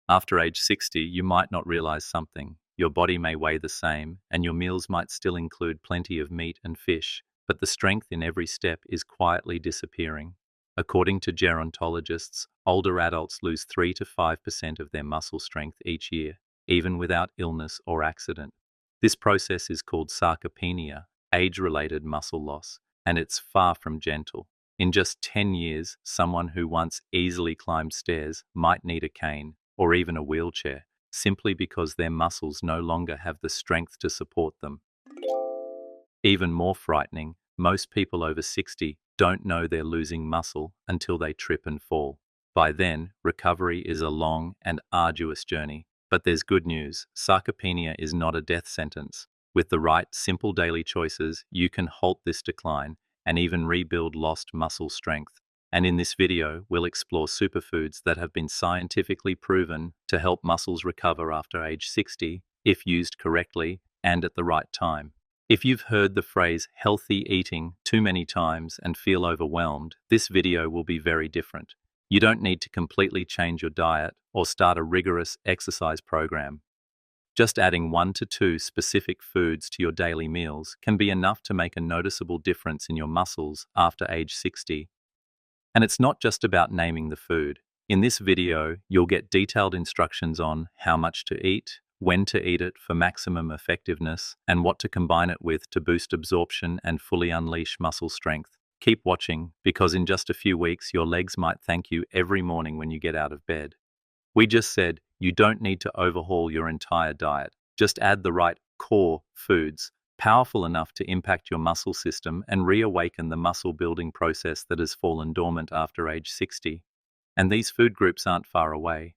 After age 60, you might not realize something. Your body may weigh the same, and your meals might still include plenty of meat and fish, but the strength in every step is quietly disappearing. According to gerontologists, older adults lose 3 to 5% of their muscle strength each year, even without illness or accident. This process is called sarcopenia, age-related muscle loss, and it's far from gentle. In just 10 years, someone who once easily climbed stairs might need a cane or even a wheelchair, simply because their muscles no longer have the strength to support them. Even more frightening, most people over 60 don't know they're losing muscle until they trip and fall. By then, recovery is a long and arduous journey. But there's good news. Sarcopenia is not a death sentence. With the right, simple daily choices, you can halt this decline and even rebuild lost muscle strength. And in this video, we'll explore superfoods that have been scientifically proven to help muscles recover after age 60 if used correctly and at the right time. If you've heard the phrase healthy eating too many times and feel overwhelmed, this video will be very different. You don't need to completely change your diet or start a rigorous exercise program. Just adding 1 to 2 specific foods to your daily meals can be enough to make a noticeable difference in your muscles after age 60. And it's not just about naming the food. In this video, you'll get detailed instructions on how much to eat, when to eat it for maximum effectiveness, and what to combine it with to boost absorption and fully unleash muscle strength. Keep watching, because in just a few weeks, your legs might thank you every morning when you get out of bed. We just said you don't need to overhaul your entire diet. Just add the right core foods, powerful enough to impact your muscle system and reawaken the muscle building process that has fallen dormant after age 60. And these food groups aren't far away.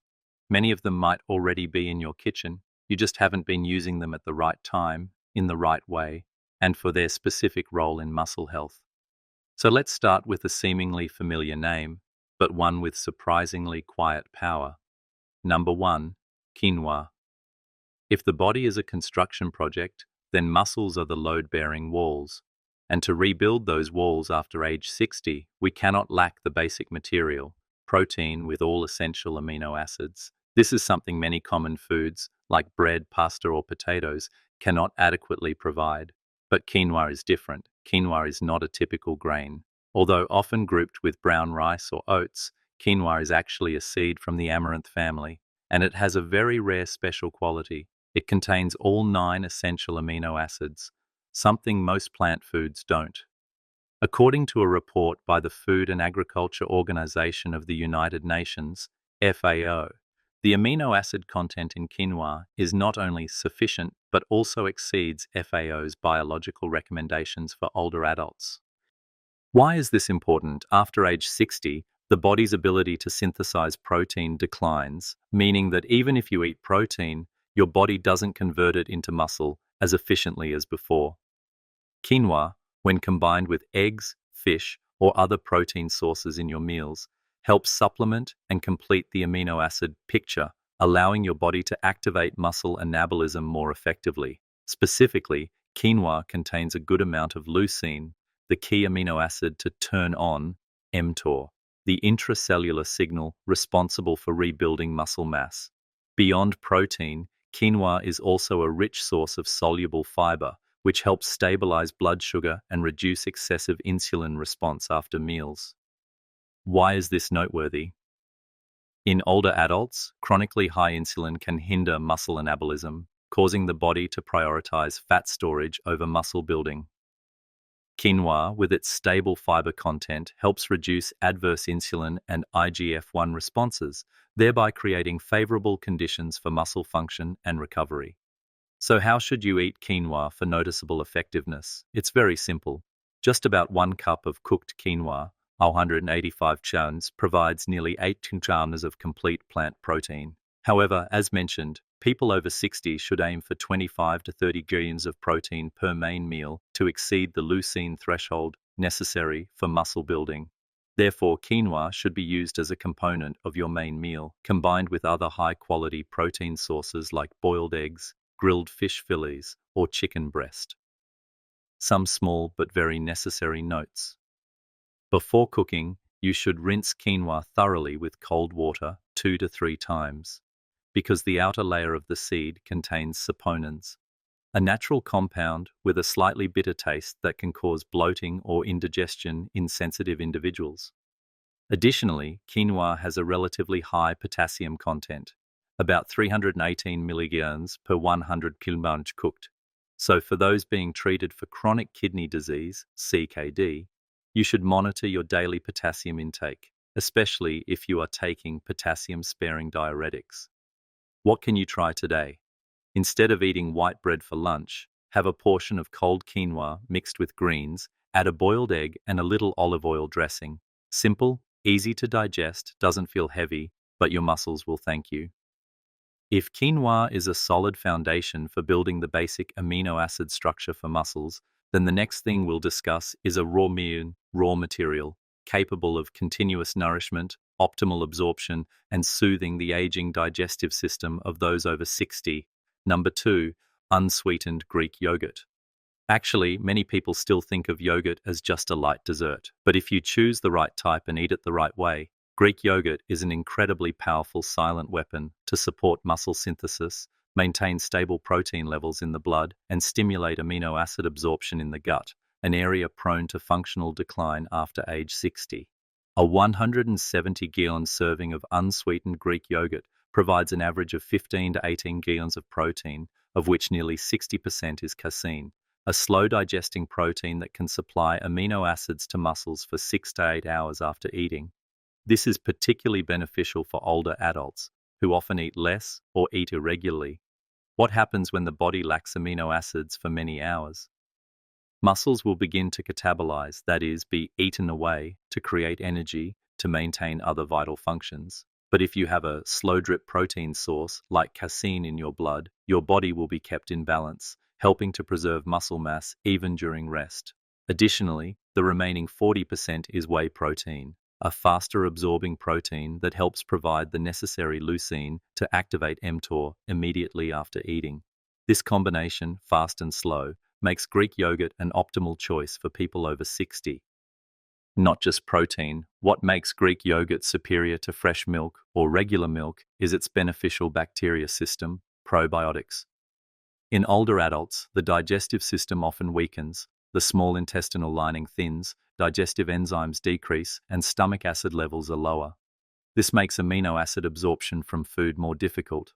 Many of them might already be in your kitchen. You just haven't been using them at the right time, in the right way, and for their specific role in muscle health. So let's start with a seemingly familiar name, but one with surprisingly quiet power. Number 1, quinoa. If the body is a construction project, then muscles are the load-bearing walls. And to rebuild those walls after age 60, we cannot lack the basic material, protein with all essential amino acids. This is something many common foods, like bread, pasta, or potatoes, cannot adequately provide. But quinoa is different. Quinoa is not a typical grain. Although often grouped with brown rice or oats, quinoa is actually a seed from the amaranth family, and it has a very rare special quality. It contains all 9 essential amino acids, something most plant foods don't. According to a report by the Food and Agriculture Organization of the United Nations, FAO, the amino acid content in quinoa is not only sufficient but also exceeds FAO's biological recommendations for older adults. Why is this important? After age 60, the body's ability to synthesize protein declines, meaning that even if you eat protein, your body doesn't convert it into muscle as efficiently as before. Quinoa, when combined with eggs, fish, or other protein sources in your meals, helps supplement and complete the amino acid picture, allowing your body to activate muscle anabolism more effectively. Specifically, quinoa contains a good amount of leucine, the key amino acid to turn on mTOR, the intracellular signal responsible for rebuilding muscle mass. Beyond protein, quinoa is also a rich source of soluble fiber, which helps stabilize blood sugar and reduce excessive insulin response after meals. Why is this noteworthy? In older adults, chronically high insulin can hinder muscle anabolism, causing the body to prioritize fat storage over muscle building. Quinoa, with its stable fiber content, helps reduce adverse insulin and IGF-1 responses, thereby creating favorable conditions for muscle function and recovery. So how should you eat quinoa for noticeable effectiveness? It's very simple. Just about 1 cup of cooked quinoa, 185 grams, provides nearly 8 grams of complete plant protein. However, as mentioned, people over 60 should aim for 25 to 30 grams of protein per main meal to exceed the leucine threshold necessary for muscle building. Therefore, quinoa should be used as a component of your main meal, combined with other high-quality protein sources like boiled eggs, grilled fish fillets, or chicken breast. Some small but very necessary notes. Before cooking, you should rinse quinoa thoroughly with cold water 2 to 3 times. because the outer layer of the seed contains saponins, a natural compound with a slightly bitter taste that can cause bloating or indigestion in sensitive individuals. Additionally, quinoa has a relatively high potassium content, about 318 milligrams per 100 kilograms cooked. So for those being treated for chronic kidney disease, CKD, you should monitor your daily potassium intake, especially if you are taking potassium-sparing diuretics. What can you try today? Instead of eating white bread for lunch, have a portion of cold quinoa mixed with greens, add a boiled egg and a little olive oil dressing. Simple, easy to digest, doesn't feel heavy, but your muscles will thank you. If quinoa is a solid foundation for building the basic amino acid structure for muscles, then the next thing we'll discuss is a raw material, capable of continuous nourishment, optimal absorption, and soothing the aging digestive system of those over 60. Number 2, unsweetened Greek yogurt. Actually, many people still think of yogurt as just a light dessert, but if you choose the right type and eat it the right way, Greek yogurt is an incredibly powerful silent weapon to support muscle synthesis, maintain stable protein levels in the blood, and stimulate amino acid absorption in the gut, an area prone to functional decline after age 60. A 170 gallon serving of unsweetened Greek yogurt provides an average of 15 to 18 gallons of protein, of which nearly 60% is casein, a slow-digesting protein that can supply amino acids to muscles for 6 to 8 hours after eating. This is particularly beneficial for older adults, who often eat less or eat irregularly. What happens when the body lacks amino acids for many hours? Muscles will begin to catabolize, that is, be eaten away to create energy to maintain other vital functions. But if you have a slow-drip protein source like casein in your blood, your body will be kept in balance, helping to preserve muscle mass even during rest. Additionally, the remaining 40% is whey protein, a faster absorbing protein that helps provide the necessary leucine to activate mTOR immediately after eating. This combination, fast and slow, makes Greek yogurt an optimal choice for people over 60. Not just protein, what makes Greek yogurt superior to fresh milk or regular milk is its beneficial bacteria system, probiotics. In older adults, the digestive system often weakens, the small intestinal lining thins, digestive enzymes decrease, and stomach acid levels are lower. This makes amino acid absorption from food more difficult.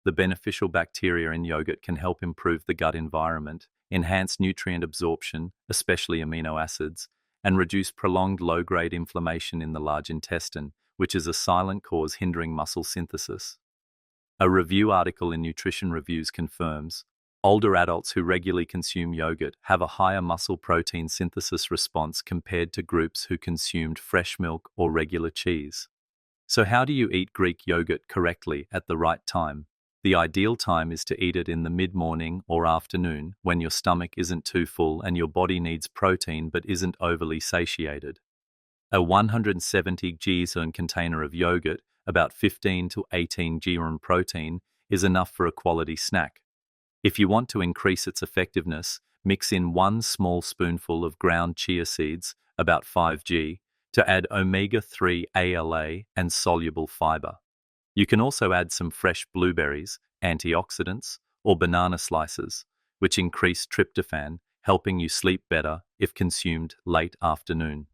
The beneficial bacteria in yogurt can help improve the gut environment, enhance nutrient absorption, especially amino acids, and reduce prolonged low-grade inflammation in the large intestine, which is a silent cause hindering muscle synthesis. A review article in Nutrition Reviews confirms older adults who regularly consume yogurt have a higher muscle protein synthesis response compared to groups who consumed fresh milk or regular cheese. So how do you eat Greek yogurt correctly at the right time? The ideal time is to eat it in the mid-morning or afternoon when your stomach isn't too full and your body needs protein but isn't overly satiated. A 170 g container of yogurt, about 15 to 18 g protein, is enough for a quality snack. If you want to increase its effectiveness, mix in 1 small spoonful of ground chia seeds, about 5 g, to add omega-3 ALA and soluble fiber. You can also add some fresh blueberries, antioxidants, or banana slices, which increase tryptophan, helping you sleep better if consumed late afternoon.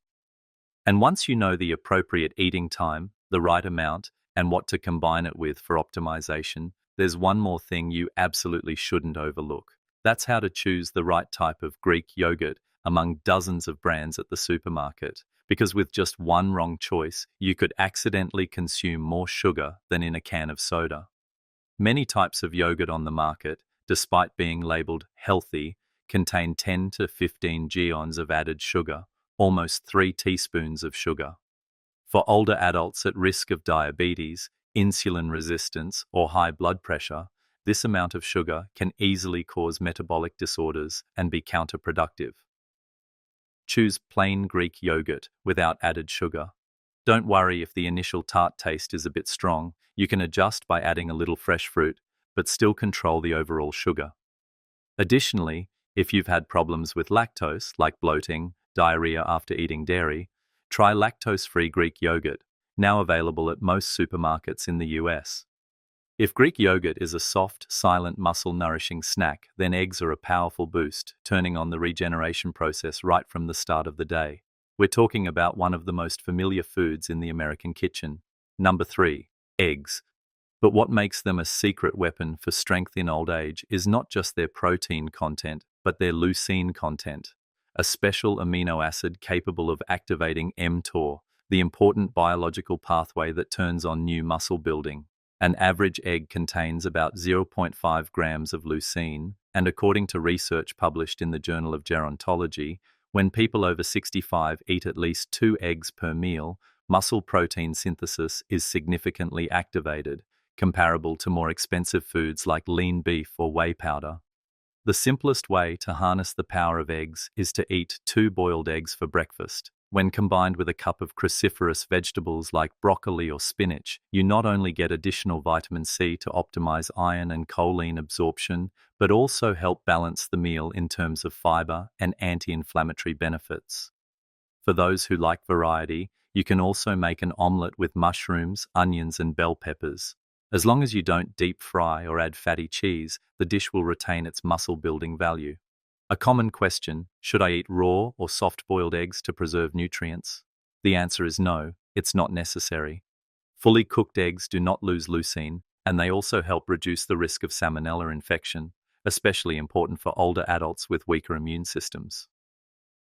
And once you know the appropriate eating time, the right amount, and what to combine it with for optimization, there's one more thing you absolutely shouldn't overlook. That's how to choose the right type of Greek yogurt among dozens of brands at the supermarket. Because with just one wrong choice, you could accidentally consume more sugar than in a can of soda. Many types of yogurt on the market, despite being labeled healthy, contain 10 to 15 g of added sugar, almost 3 teaspoons of sugar. For older adults at risk of diabetes, insulin resistance, or high blood pressure, this amount of sugar can easily cause metabolic disorders and be counterproductive. Choose plain Greek yogurt without added sugar. Don't worry if the initial tart taste is a bit strong. You can adjust by adding a little fresh fruit, but still control the overall sugar. Additionally, if you've had problems with lactose, like bloating, diarrhea after eating dairy, try lactose-free Greek yogurt, now available at most supermarkets in the US. If Greek yogurt is a soft, silent, muscle-nourishing snack, then eggs are a powerful boost, turning on the regeneration process right from the start of the day. We're talking about one of the most familiar foods in the American kitchen. Number 3. Eggs. But what makes them a secret weapon for strength in old age is not just their protein content, but their leucine content, a special amino acid capable of activating mTOR, the important biological pathway that turns on new muscle building. An average egg contains about 0.5 grams of leucine, and according to research published in the Journal of Gerontology, when people over 65 eat at least 2 eggs per meal, muscle protein synthesis is significantly activated, comparable to more expensive foods like lean beef or whey powder. The simplest way to harness the power of eggs is to eat 2 boiled eggs for breakfast. When combined with a cup of cruciferous vegetables like broccoli or spinach, you not only get additional vitamin C to optimize iron and choline absorption, but also help balance the meal in terms of fiber and anti-inflammatory benefits. For those who like variety, you can also make an omelette with mushrooms, onions, and bell peppers. As long as you don't deep fry or add fatty cheese, the dish will retain its muscle-building value. A common question, should I eat raw or soft-boiled eggs to preserve nutrients? The answer is no, it's not necessary. Fully cooked eggs do not lose leucine, and they also help reduce the risk of salmonella infection, especially important for older adults with weaker immune systems.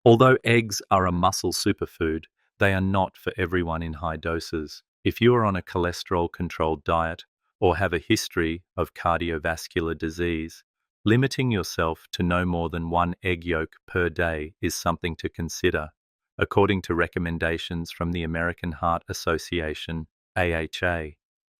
Although eggs are a muscle superfood, they are not for everyone in high doses. If you are on a cholesterol-controlled diet or have a history of cardiovascular disease, limiting yourself to no more than 1 egg yolk per day is something to consider, according to recommendations from the American Heart Association, AHA.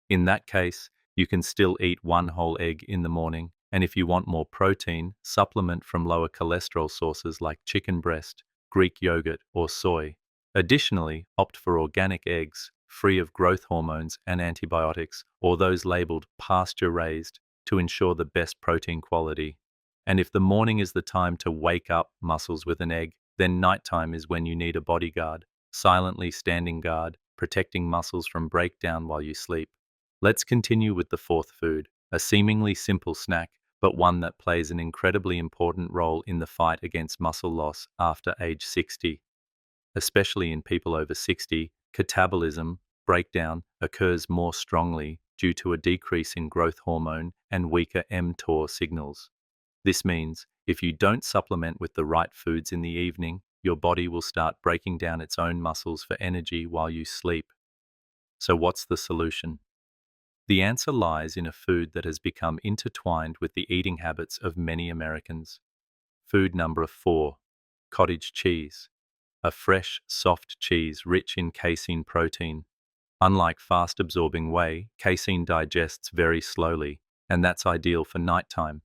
In that case, you can still eat 1 whole egg in the morning, and if you want more protein, supplement from lower cholesterol sources like chicken breast, Greek yogurt, or soy. Additionally, opt for organic eggs, free of growth hormones and antibiotics, or those labeled pasture-raised, to ensure the best protein quality. And if the morning is the time to wake up muscles with an egg, then nighttime is when you need a bodyguard, silently standing guard, protecting muscles from breakdown while you sleep. Let's continue with the 4th food, a seemingly simple snack, but one that plays an incredibly important role in the fight against muscle loss after age 60. Especially in people over 60, catabolism, breakdown, occurs more strongly due to a decrease in growth hormone and weaker mTOR signals. This means if you don't supplement with the right foods in the evening, your body will start breaking down its own muscles for energy while you sleep. So what's the solution? The answer lies in a food that has become intertwined with the eating habits of many Americans. Food number 4, cottage cheese. A fresh, soft cheese rich in casein protein. Unlike fast-absorbing whey, casein digests very slowly, and that's ideal for nighttime.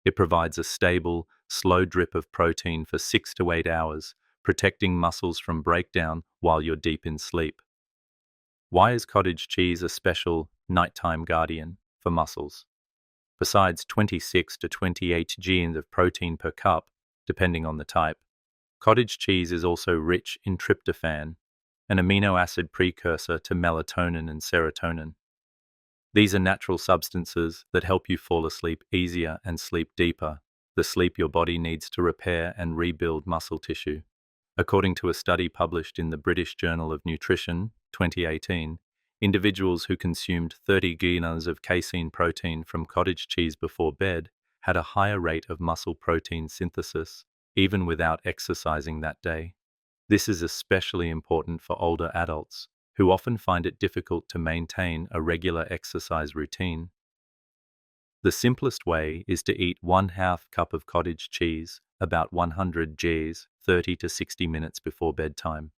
It provides a stable, slow drip of protein for 6 to 8 hours, protecting muscles from breakdown while you're deep in sleep. Why is cottage cheese a special nighttime guardian for muscles? Besides 26 to 28 grams of protein per cup, depending on the type, cottage cheese is also rich in tryptophan, an amino acid precursor to melatonin and serotonin. These are natural substances that help you fall asleep easier and sleep deeper, the sleep your body needs to repair and rebuild muscle tissue. According to a study published in the British Journal of Nutrition, 2018, individuals who consumed 30 grams of casein protein from cottage cheese before bed had a higher rate of muscle protein synthesis, even without exercising that day. This is especially important for older adults, who often find it difficult to maintain a regular exercise routine. The simplest way is to eat 1/2 cup of cottage cheese, about 100 grams, 30 to 60 minutes before bedtime.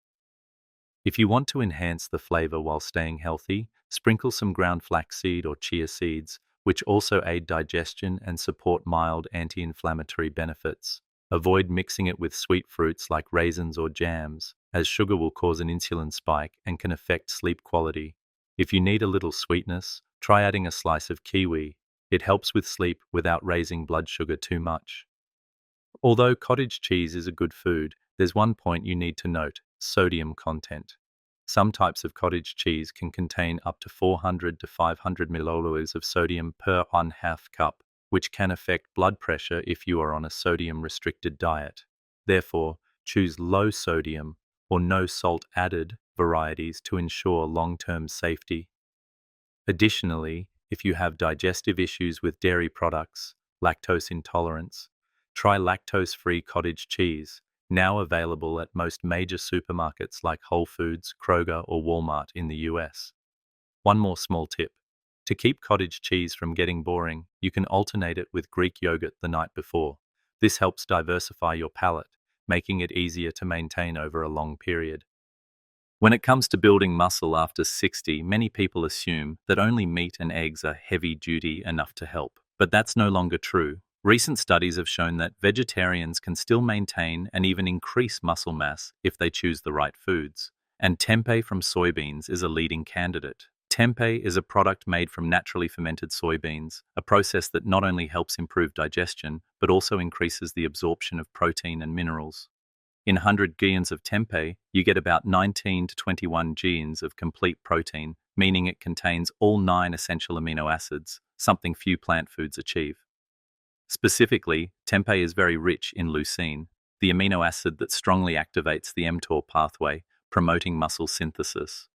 If you want to enhance the flavor while staying healthy, sprinkle some ground flaxseed or chia seeds, which also aid digestion and support mild anti-inflammatory benefits. Avoid mixing it with sweet fruits like raisins or jams, as sugar will cause an insulin spike and can affect sleep quality. If you need a little sweetness, try adding a slice of kiwi. It helps with sleep without raising blood sugar too much. Although cottage cheese is a good food, there's one point you need to note: sodium content. Some types of cottage cheese can contain up to 400 to 500 milliliters of sodium per 1/2 cup, which can affect blood pressure if you are on a sodium-restricted diet. Therefore, choose low sodium or no salt added varieties to ensure long-term safety. Additionally, if you have digestive issues with dairy products, lactose intolerance, try lactose-free cottage cheese, now available at most major supermarkets like Whole Foods, Kroger, or Walmart in the US. One more small tip. To keep cottage cheese from getting boring, you can alternate it with Greek yogurt the night before. This helps diversify your palate, making it easier to maintain over a long period. When it comes to building muscle after 60, many people assume that only meat and eggs are heavy-duty enough to help. But that's no longer true. Recent studies have shown that vegetarians can still maintain and even increase muscle mass if they choose the right foods. And tempeh from soybeans is a leading candidate. Tempeh is a product made from naturally fermented soybeans, a process that not only helps improve digestion, but also increases the absorption of protein and minerals. In 100 grams of tempeh, you get about 19 to 21 grams of complete protein, meaning it contains all 9 essential amino acids, something few plant foods achieve. Specifically, tempeh is very rich in leucine, the amino acid that strongly activates the mTOR pathway, promoting muscle synthesis.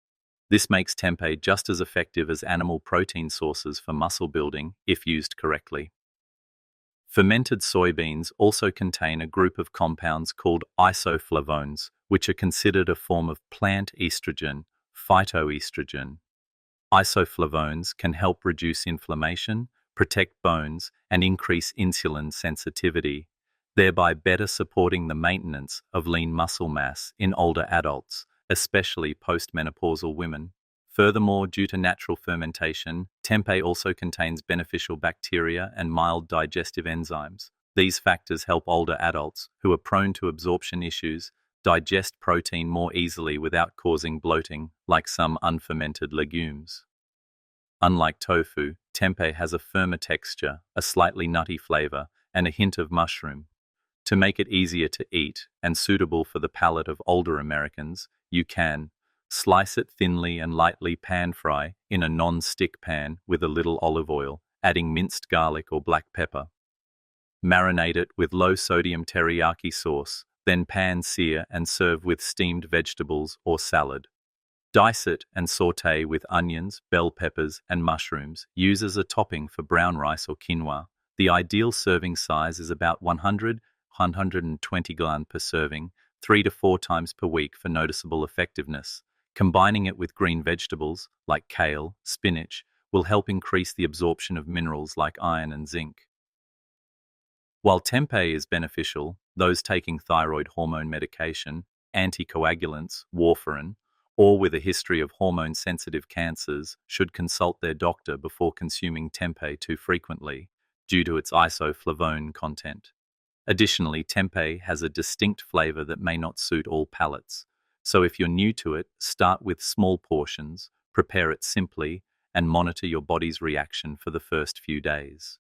This makes tempeh just as effective as animal protein sources for muscle building if used correctly. Fermented soybeans also contain a group of compounds called isoflavones, which are considered a form of plant estrogen, phytoestrogen. Isoflavones can help reduce inflammation, protect bones, and increase insulin sensitivity, thereby better supporting the maintenance of lean muscle mass in older adults, especially postmenopausal women. Furthermore, due to natural fermentation, tempeh also contains beneficial bacteria and mild digestive enzymes. These factors help older adults, who are prone to absorption issues, digest protein more easily without causing bloating, like some unfermented legumes. Unlike tofu, tempeh has a firmer texture, a slightly nutty flavor, and a hint of mushroom. To make it easier to eat and suitable for the palate of older Americans, you can slice it thinly and lightly pan-fry in a non-stick pan with a little olive oil, adding minced garlic or black pepper. Marinate it with low-sodium teriyaki sauce, then pan-sear and serve with steamed vegetables or salad. Dice it and sauté with onions, bell peppers, and mushrooms. Use as a topping for brown rice or quinoa. The ideal serving size is about 100-120 grams per serving, 3 to 4 times per week for noticeable effectiveness. Combining it with green vegetables, like kale, spinach, will help increase the absorption of minerals like iron and zinc. While tempeh is beneficial, those taking thyroid hormone medication, anticoagulants, warfarin, or with a history of hormone-sensitive cancers should consult their doctor before consuming tempeh too frequently, due to its isoflavone content. Additionally, tempeh has a distinct flavor that may not suit all palates. So if you're new to it, start with small portions, prepare it simply, and monitor your body's reaction for the first few days.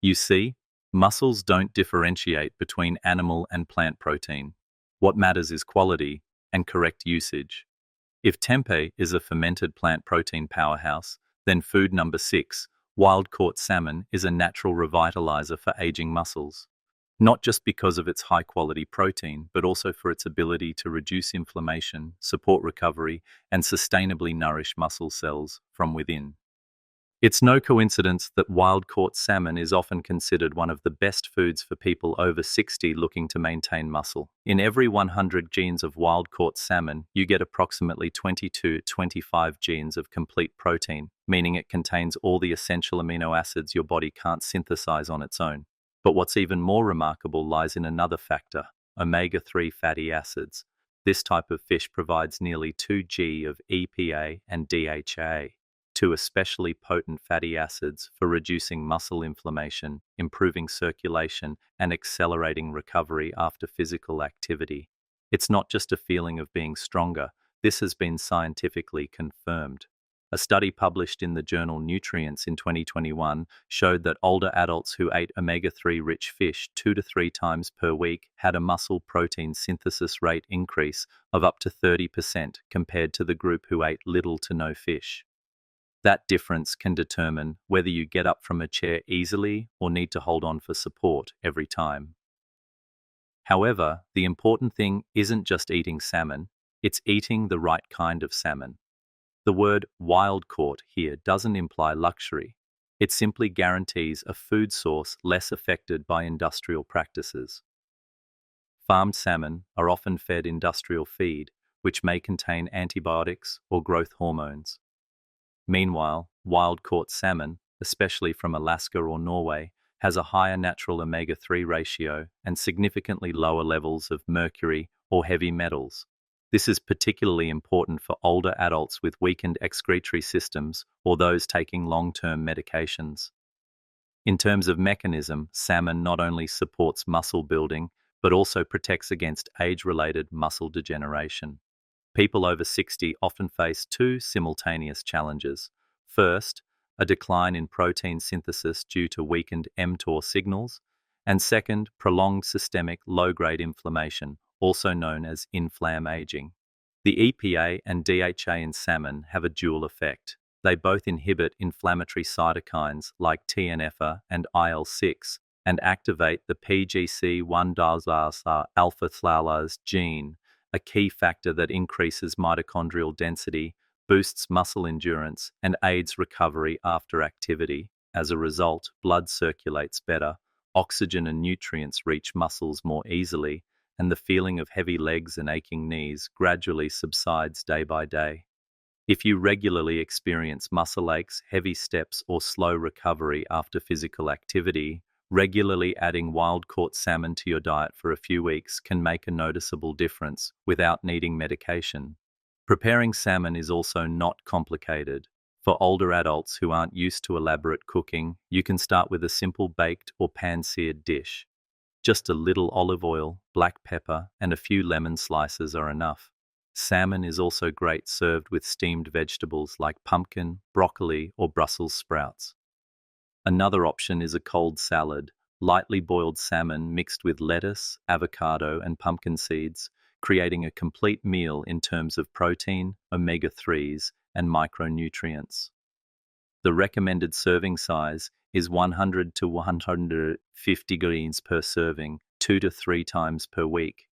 You see, muscles don't differentiate between animal and plant protein. What matters is quality and correct usage. If tempeh is a fermented plant protein powerhouse, then food number 6, wild-caught salmon, is a natural revitalizer for aging muscles. Not just because of its high-quality protein, but also for its ability to reduce inflammation, support recovery, and sustainably nourish muscle cells from within. It's no coincidence that wild-caught salmon is often considered one of the best foods for people over 60 looking to maintain muscle. In every 100 grams of wild-caught salmon, you get approximately 22 to 25 grams of complete protein, meaning it contains all the essential amino acids your body can't synthesize on its own. But what's even more remarkable lies in another factor, omega-3 fatty acids. This type of fish provides nearly 2 g of EPA and DHA, two especially potent fatty acids for reducing muscle inflammation, improving circulation, and accelerating recovery after physical activity. It's not just a feeling of being stronger. This has been scientifically confirmed. A study published in the journal Nutrients in 2021 showed that older adults who ate omega-3 rich fish 2 to 3 times per week had a muscle protein synthesis rate increase of up to 30% compared to the group who ate little to no fish. That difference can determine whether you get up from a chair easily or need to hold on for support every time. However, the important thing isn't just eating salmon, it's eating the right kind of salmon. The word wild caught here doesn't imply luxury. It simply guarantees a food source less affected by industrial practices. Farmed salmon are often fed industrial feed, which may contain antibiotics or growth hormones. Meanwhile, wild-caught salmon, especially from Alaska or Norway, has a higher natural omega-3 ratio and significantly lower levels of mercury or heavy metals. This is particularly important for older adults with weakened excretory systems or those taking long-term medications. In terms of mechanism, salmon not only supports muscle building, but also protects against age-related muscle degeneration. People over 60 often face two simultaneous challenges. First, a decline in protein synthesis due to weakened mTOR signals, and second, prolonged systemic low-grade inflammation, also known as inflammaging. The EPA and DHA in salmon have a dual effect. They both inhibit inflammatory cytokines like TNF and IL-6 and activate the PGC1 alpha thalase gene, a key factor that increases mitochondrial density, boosts muscle endurance, and aids recovery after activity. As a result, blood circulates better, oxygen and nutrients reach muscles more easily, and the feeling of heavy legs and aching knees gradually subsides day by day. If you regularly experience muscle aches, heavy steps, or slow recovery after physical activity, regularly adding wild-caught salmon to your diet for a few weeks can make a noticeable difference without needing medication. Preparing salmon is also not complicated. For older adults who aren't used to elaborate cooking, you can start with a simple baked or pan-seared dish. Just a little olive oil, black pepper, and a few lemon slices are enough. Salmon is also great served with steamed vegetables like pumpkin, broccoli, or Brussels sprouts. Another option is a cold salad, lightly boiled salmon mixed with lettuce, avocado, and pumpkin seeds, creating a complete meal in terms of protein, omega-3s, and micronutrients. The recommended serving size is 100 to 150 greens per serving, 2 to 3 times per week.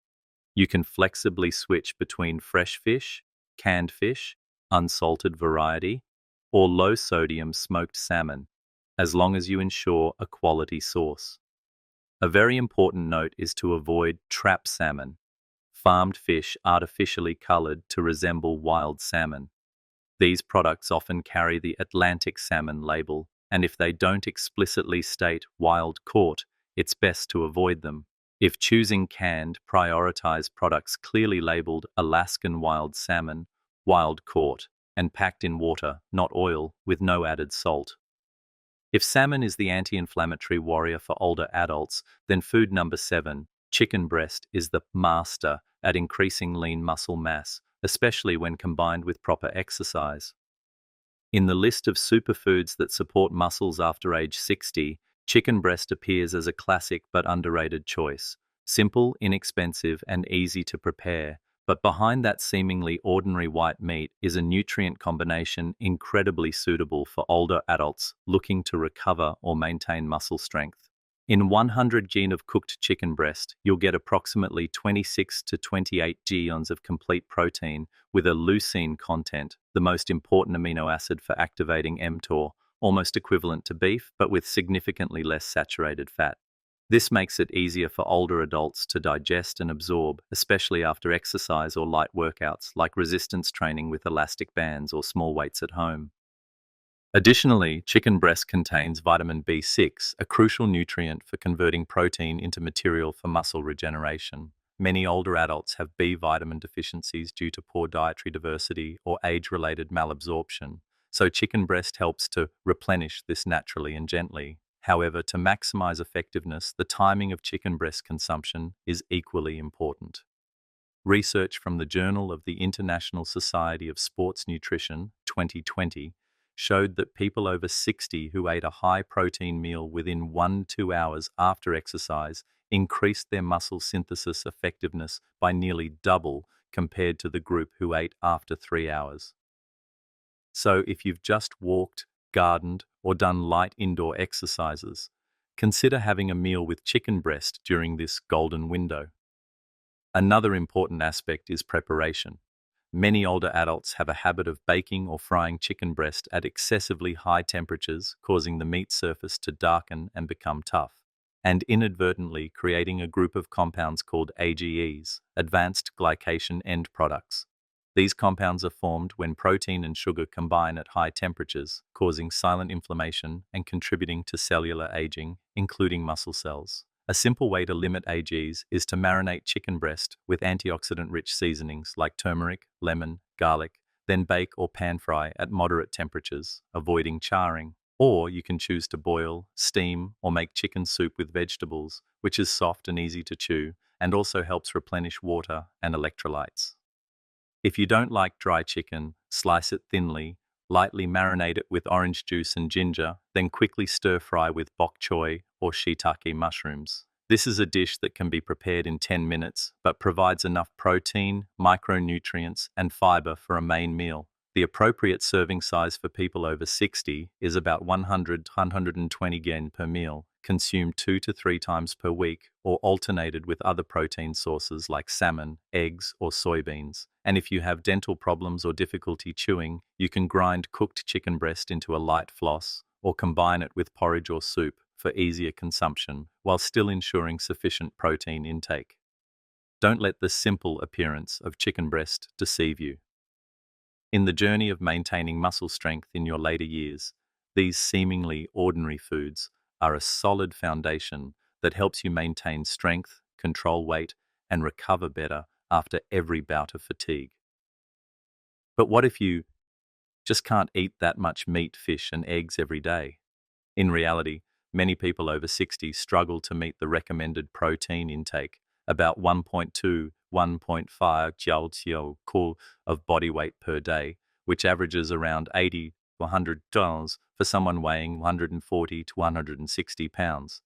You can flexibly switch between fresh fish, canned fish, unsalted variety, or low-sodium smoked salmon, as long as you ensure a quality source. A very important note is to avoid trap salmon, farmed fish artificially colored to resemble wild salmon. These products often carry the Atlantic salmon label, and if they don't explicitly state wild caught, it's best to avoid them. If choosing canned, prioritize products clearly labeled Alaskan wild salmon, wild caught, and packed in water, not oil, with no added salt. If salmon is the anti-inflammatory warrior for older adults, then food number 7, chicken breast, is the master at increasing lean muscle mass, especially when combined with proper exercise. In the list of superfoods that support muscles after age 60, chicken breast appears as a classic but underrated choice. Simple, inexpensive, and easy to prepare, but behind that seemingly ordinary white meat is a nutrient combination incredibly suitable for older adults looking to recover or maintain muscle strength. In 100 g of cooked chicken breast, you'll get approximately 26 to 28 g of complete protein with a leucine content, the most important amino acid for activating mTOR, almost equivalent to beef, but with significantly less saturated fat. This makes it easier for older adults to digest and absorb, especially after exercise or light workouts like resistance training with elastic bands or small weights at home. Additionally, chicken breast contains vitamin B6, a crucial nutrient for converting protein into material for muscle regeneration. Many older adults have B vitamin deficiencies due to poor dietary diversity or age-related malabsorption, so chicken breast helps to replenish this naturally and gently. However, to maximize effectiveness, the timing of chicken breast consumption is equally important. Research from the Journal of the International Society of Sports Nutrition 2020 showed that people over 60 who ate a high-protein meal within 1-2 hours after exercise increased their muscle synthesis effectiveness by nearly double compared to the group who ate after 3 hours. So if you've just walked, gardened, or done light indoor exercises, consider having a meal with chicken breast during this golden window. Another important aspect is preparation. Many older adults have a habit of baking or frying chicken breast at excessively high temperatures, causing the meat surface to darken and become tough, and inadvertently creating a group of compounds called AGEs, advanced glycation end products. These compounds are formed when protein and sugar combine at high temperatures, causing silent inflammation and contributing to cellular aging, including muscle cells. A simple way to limit AGs is to marinate chicken breast with antioxidant-rich seasonings like turmeric, lemon, garlic, then bake or pan-fry at moderate temperatures, avoiding charring. Or you can choose to boil, steam, or make chicken soup with vegetables, which is soft and easy to chew, and also helps replenish water and electrolytes. If you don't like dry chicken, slice it thinly, lightly marinate it with orange juice and ginger, then quickly stir-fry with bok choy or shiitake mushrooms. This is a dish that can be prepared in 10 minutes, but provides enough protein, micronutrients, and fiber for a main meal. The appropriate serving size for people over 60 is about 100-120 yen per meal, consumed 2 to 3 times per week, or alternated with other protein sources like salmon, eggs, or soybeans. And if you have dental problems or difficulty chewing, you can grind cooked chicken breast into a light floss, or combine it with porridge or soup for easier consumption, while still ensuring sufficient protein intake. Don't let the simple appearance of chicken breast deceive you. In the journey of maintaining muscle strength in your later years, these seemingly ordinary foods are a solid foundation that helps you maintain strength, control weight, and recover better after every bout of fatigue. But what if you just can't eat that much meat, fish, and eggs every day? In reality, many people over 60 struggle to meet the recommended protein intake, about 1.2-1.5 kcal of body weight per day, which averages around 80 to 100 tons for someone weighing 140 to 160 pounds.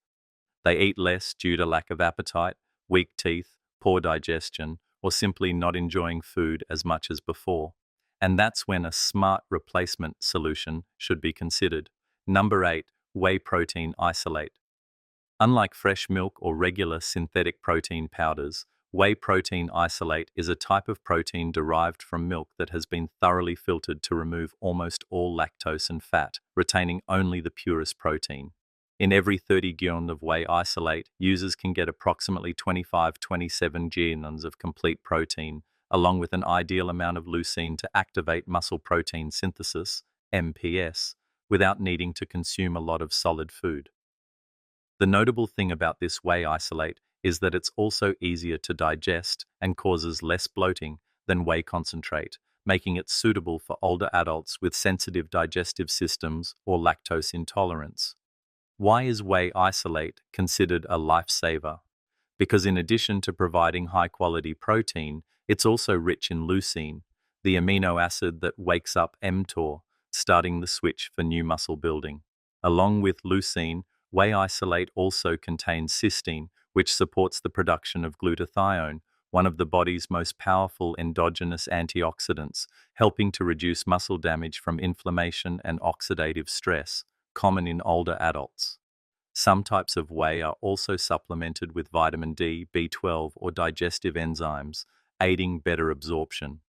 They eat less due to lack of appetite, weak teeth, poor digestion, or simply not enjoying food as much as before. And that's when a smart replacement solution should be considered. Number 8, whey protein isolate. Unlike fresh milk or regular synthetic protein powders, whey protein isolate is a type of protein derived from milk that has been thoroughly filtered to remove almost all lactose and fat, retaining only the purest protein. In every 30 gallons of whey isolate, users can get approximately 25-27 gallons of complete protein, along with an ideal amount of leucine to activate muscle protein synthesis, MPS, without needing to consume a lot of solid food. The notable thing about this whey isolate is that it's also easier to digest and causes less bloating than whey concentrate, making it suitable for older adults with sensitive digestive systems or lactose intolerance. Why is whey isolate considered a lifesaver? Because in addition to providing high-quality protein, it's also rich in leucine, the amino acid that wakes up mTOR, starting the switch for new muscle building. Along with leucine, whey isolate also contains cysteine, which supports the production of glutathione, one of the body's most powerful endogenous antioxidants, helping to reduce muscle damage from inflammation and oxidative stress, common in older adults. Some types of whey are also supplemented with vitamin D, B12, or digestive enzymes, aiding better absorption.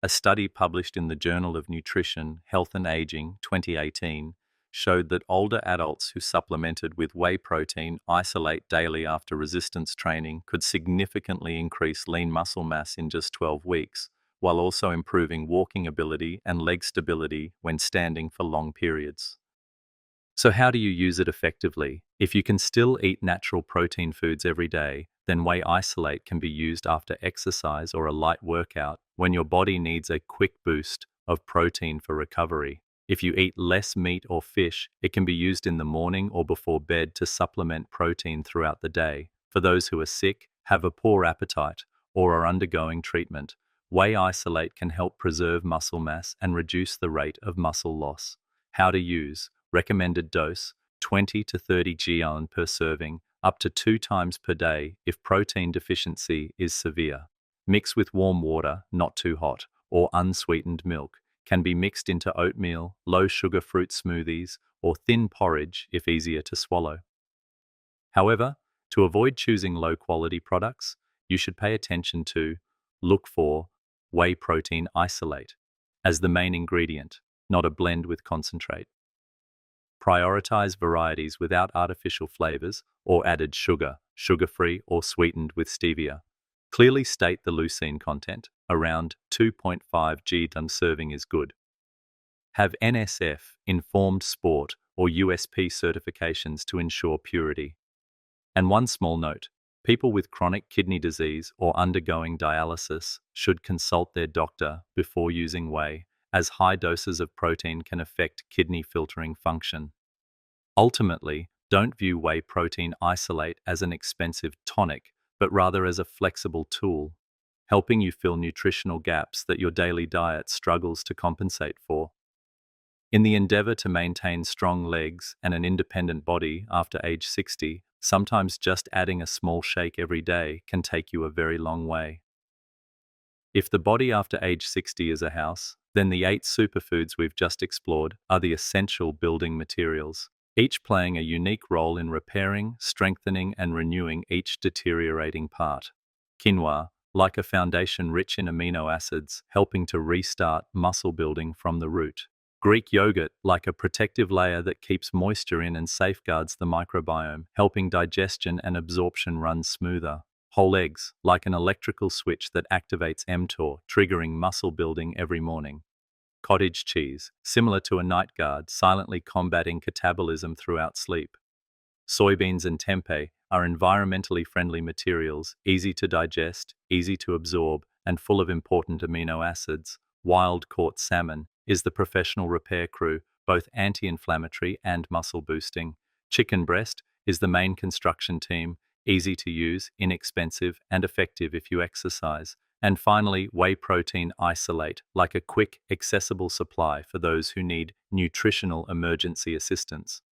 A study published in the Journal of Nutrition, Health and Aging 2018 showed that older adults who supplemented with whey protein isolate daily after resistance training could significantly increase lean muscle mass in just 12 weeks, while also improving walking ability and leg stability when standing for long periods. So how do you use it effectively? If you can still eat natural protein foods every day, then whey isolate can be used after exercise or a light workout when your body needs a quick boost of protein for recovery. If you eat less meat or fish, it can be used in the morning or before bed to supplement protein throughout the day. For those who are sick, have a poor appetite, or are undergoing treatment, whey isolate can help preserve muscle mass and reduce the rate of muscle loss. How to use: recommended dose 20 to 30 g per serving, up to 2 times per day if protein deficiency is severe. Mix with warm water, not too hot, or unsweetened milk. Can be mixed into oatmeal, low-sugar fruit smoothies, or thin porridge if easier to swallow. However, to avoid choosing low-quality products, you should pay attention to look for whey protein isolate as the main ingredient, not a blend with concentrate. Prioritize varieties without artificial flavors or added sugar, sugar-free or sweetened with stevia. Clearly state the leucine content, around 2.5 g per serving is good. Have NSF, Informed Sport, or USP certifications to ensure purity. And one small note: people with chronic kidney disease or undergoing dialysis should consult their doctor before using whey, as high doses of protein can affect kidney filtering function. Ultimately, don't view whey protein isolate as an expensive tonic, but rather as a flexible tool, helping you fill nutritional gaps that your daily diet struggles to compensate for. In the endeavor to maintain strong legs and an independent body after age 60, sometimes just adding a small shake every day can take you a very long way. If the body after age 60 is a house, then the 8 superfoods we've just explored are the essential building materials, each playing a unique role in repairing, strengthening, and renewing each deteriorating part. Quinoa, like a foundation rich in amino acids, helping to restart muscle building from the root. Greek yogurt, like a protective layer that keeps moisture in and safeguards the microbiome, helping digestion and absorption run smoother. Whole eggs, like an electrical switch that activates mTOR, triggering muscle building every morning. Cottage cheese, similar to a night guard, silently combating catabolism throughout sleep. Soybeans and tempeh are environmentally friendly materials, easy to digest, easy to absorb, and full of important amino acids. Wild-caught salmon is the professional repair crew, both anti-inflammatory and muscle boosting. Chicken breast is the main construction team, easy to use, inexpensive, and effective if you exercise. And finally, whey protein isolate, like a quick, accessible supply for those who need nutritional emergency assistance.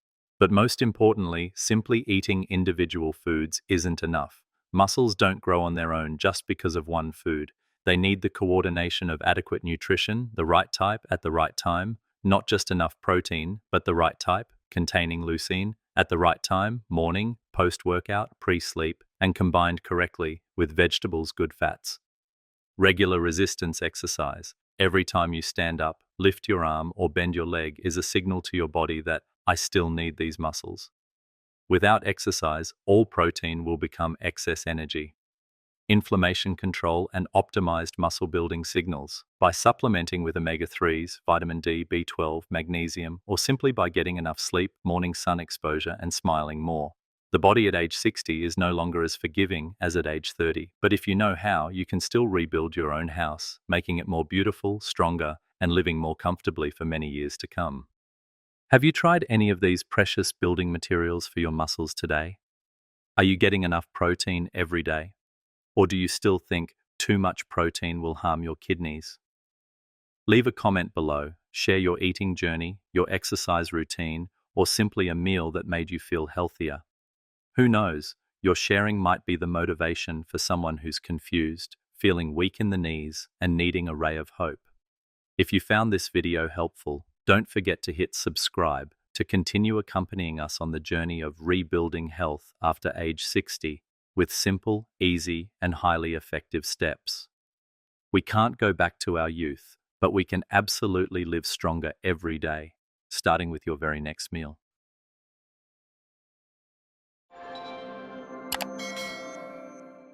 But most importantly, simply eating individual foods isn't enough. Muscles don't grow on their own just because of one food. They need the coordination of adequate nutrition, the right type at the right time, not just enough protein, but the right type, containing leucine, at the right time, morning, post-workout, pre-sleep, and combined correctly with vegetables' good fats. Regular resistance exercise. Every time you stand up, lift your arm, or bend your leg is a signal to your body that I still need these muscles. Without exercise, all protein will become excess energy. Inflammation control and optimized muscle building signals by supplementing with omega-3s, vitamin D, B12, magnesium, or simply by getting enough sleep, morning sun exposure, and smiling more. The body at age 60 is no longer as forgiving as at age 30, but if you know how, you can still rebuild your own house, making it more beautiful, stronger, and living more comfortably for many years to come. Have you tried any of these precious building materials for your muscles today? Are you getting enough protein every day? Or do you still think too much protein will harm your kidneys? Leave a comment below, share your eating journey, your exercise routine, or simply a meal that made you feel healthier. Who knows, your sharing might be the motivation for someone who's confused, feeling weak in the knees, and needing a ray of hope. If you found this video helpful, don't forget to hit subscribe to continue accompanying us on the journey of rebuilding health after age 60 with simple, easy, and highly effective steps. We can't go back to our youth, but we can absolutely live stronger every day, starting with your very next meal.